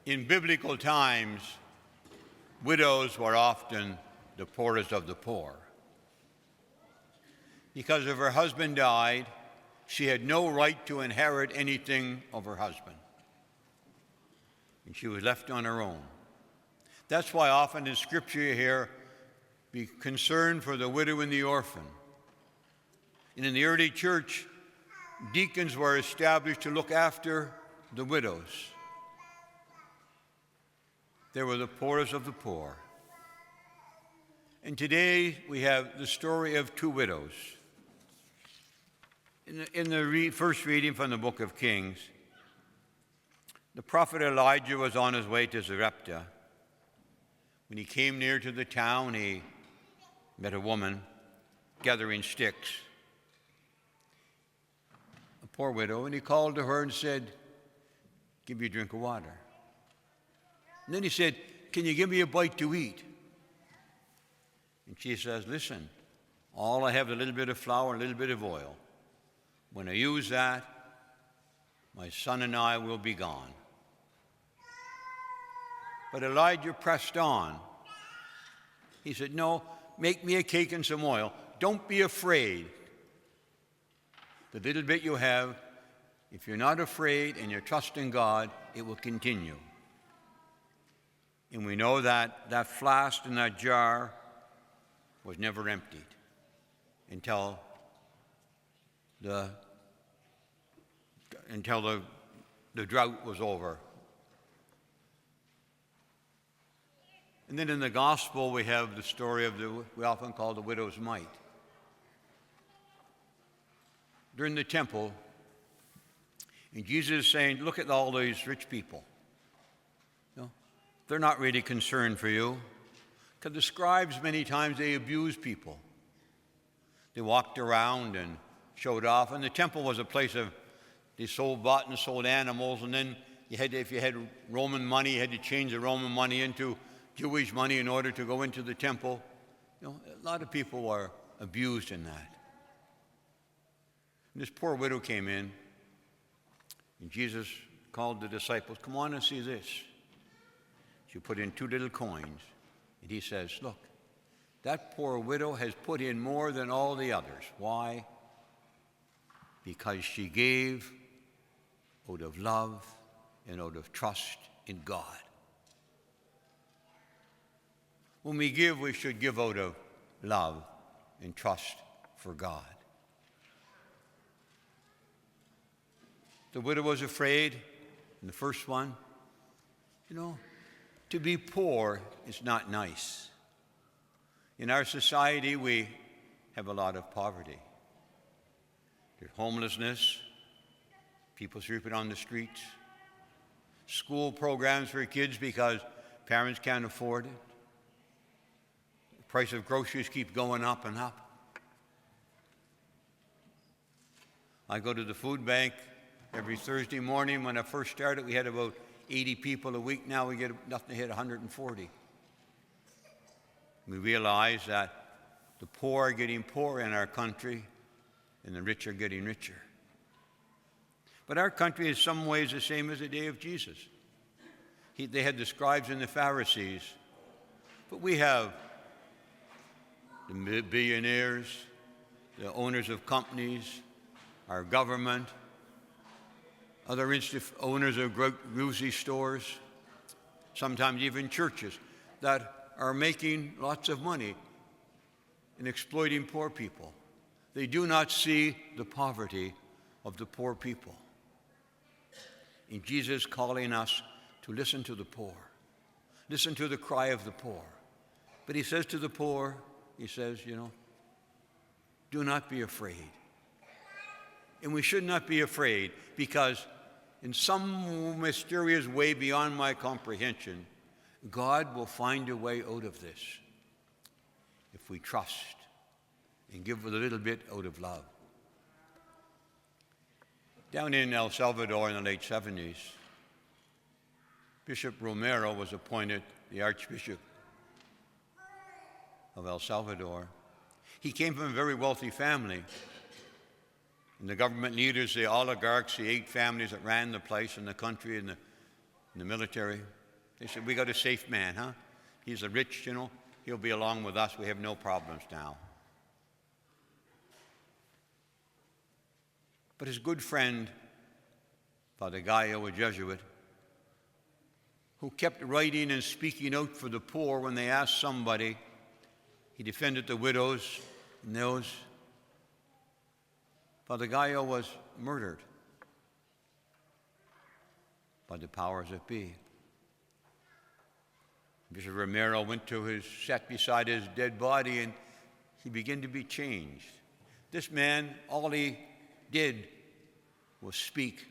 In biblical times, widows were often the poorest of the poor. Because if her husband died, she had no right to inherit anything of her husband. And she was left on her own. That's why often in Scripture you hear, be concerned for the widow and the orphan. And in the early church, deacons were established to look after the widows. They were the poorest of the poor. And today we have the story of two widows. In the first reading from the book of Kings, the prophet Elijah was on his way to Zarephath. When he came near to the town, he met a woman gathering sticks, a poor widow, and he called to her and said, "Give me a drink of water." And then he said, "Can you give me a bite to eat?" And she says, "Listen, all I have is a little bit of flour, a little bit of oil. When I use that, my son and I will be gone." But Elijah pressed on. He said, "No, make me a cake and some oil. Don't be afraid. The little bit you have, if you're not afraid and you're trusting God, it will continue." And we know that that flask and that jar was never emptied until the drought was over. And then in the gospel, we have the story of we often call the widow's mite. During the temple, and Jesus is saying, "Look at all these rich people. You know, they're not really concerned for you." Because the scribes, many times, they abused people. They walked around and showed off. And the temple was a place of, they bought and sold animals. And then if you had Roman money, you had to change the Roman money into Jewish money in order to go into the temple. You know, a lot of people were abused in that. And this poor widow came in, and Jesus called the disciples, "Come on and see this." She put in 2 little coins, and he says, "Look, that poor widow has put in more than all the others." Why? Because she gave out of love and out of trust in God. When we give, we should give out of love and trust for God. The widow was afraid in the first one. You know, to be poor is not nice. In our society, we have a lot of poverty. There's homelessness, people sleeping on the streets, school programs for kids because parents can't afford it. The price of groceries keep going up and up. I go to the food bank every Thursday morning. When I first started, we had about 80 people a week. Now we get nothing to hit 140. We realize that the poor are getting poorer in our country and the rich are getting richer. But our country is some ways the same as the day of Jesus. They had the scribes and the Pharisees, but we have the billionaires, the owners of companies, our government, other owners of grocery stores, sometimes even churches that are making lots of money in exploiting poor people. They do not see the poverty of the poor people. And Jesus is calling us to listen to the poor, listen to the cry of the poor. But he says to the poor, he says, do not be afraid. And we should not be afraid because in some mysterious way beyond my comprehension, God will find a way out of this if we trust and give a little bit out of love. Down in El Salvador in the late 70s, Bishop Romero was appointed the Archbishop of El Salvador. He came from a very wealthy family. And the government leaders, the oligarchs, the 8 families that ran the place and the country and the in the military. They said, we got a safe man, huh? He's a rich, he'll be along with us. We have no problems now. But his good friend, Father Gallo, a Jesuit, who kept writing and speaking out for the poor when they asked somebody, he defended the widows and those. Father Gallo was murdered by the powers that be. Bishop Romero sat beside his dead body, and he began to be changed. This man, all he did was speak.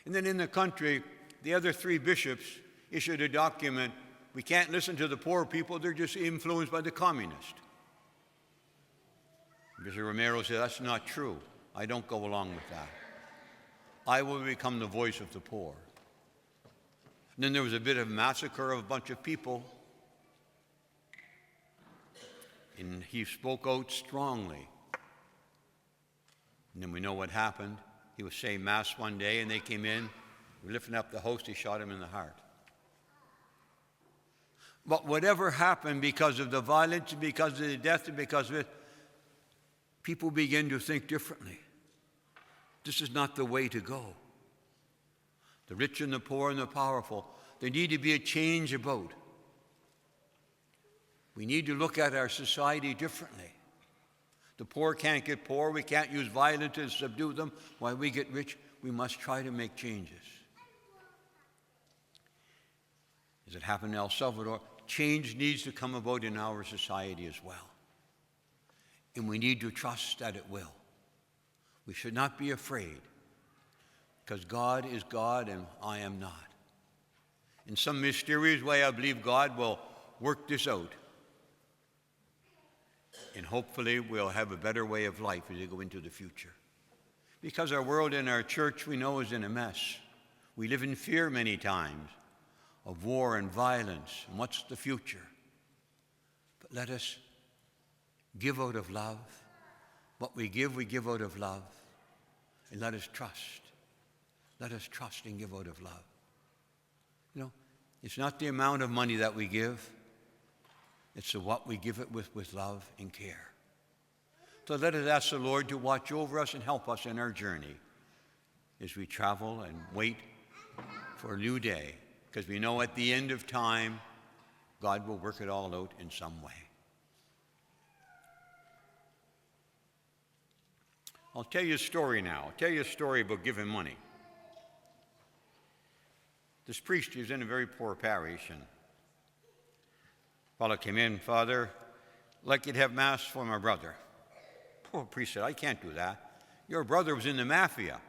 And then in the country, the other three bishops issued a document. We can't listen to the poor people, they're just influenced by the communists. Bishop Romero said, that's not true. I don't go along with that. I will become the voice of the poor. And then there was a bit of massacre of a bunch of people. And he spoke out strongly. And then we know what happened. He was saying Mass one day, and they came in, lifting up the host, he shot him in the heart. But whatever happened because of the violence, because of the death, and because of it, people begin to think differently. This is not the way to go. The rich and the poor and the powerful, there need to be a change about. We need to look at our society differently. The poor can't get poor. We can't use violence to subdue them. While we get rich, we must try to make changes. As it happened in El Salvador, change needs to come about in our society as well. And we need to trust that it will. We should not be afraid, because God is God and I am not. In some mysterious way, I believe God will work this out. And hopefully we'll have a better way of life as we go into the future. Because our world and our church, we know, is in a mess. We live in fear many times of war and violence, and what's the future? But let us give out of love. What we give out of love. And let us trust. Let us trust and give out of love. It's not the amount of money that we give. It's what we give it with love and care. So let us ask the Lord to watch over us and help us in our journey as we travel and wait for a new day. Because we know at the end of time, God will work it all out in some way. I'll tell you a story now. I'll tell you a story about giving money. This priest was in a very poor parish, and a fellow came in, Father, I'd like you to have Mass for my brother. Poor priest said, I can't do that. Your brother was in the mafia.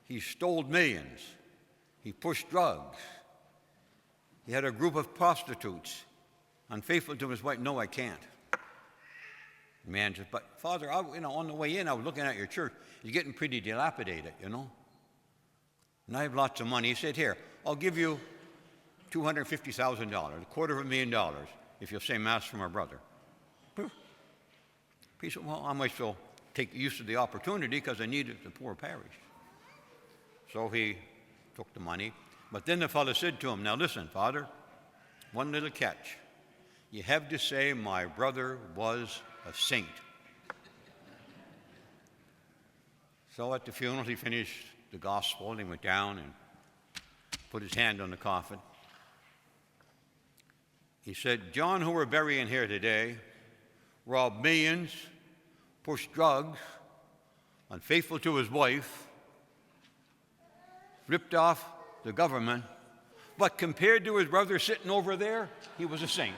He stole millions. He pushed drugs. He had a group of prostitutes, unfaithful to his wife. No, I can't. The man said, but Father, on the way in, I was looking at your church. It's getting pretty dilapidated, And I have lots of money. He said, here, I'll give you $250,000, $250,000, if you'll say Mass for my brother. He said, well, I might as well take use of the opportunity because I needed the poor parish. So he took the money. But then the fellow said to him, now listen, Father, one little catch. You have to say my brother was a saint. So at the funeral, he finished the gospel and he went down and put his hand on the coffin. He said, John, who we're burying here today, robbed millions, pushed drugs, unfaithful to his wife, ripped off the government, but compared to his brother sitting over there, he was a saint.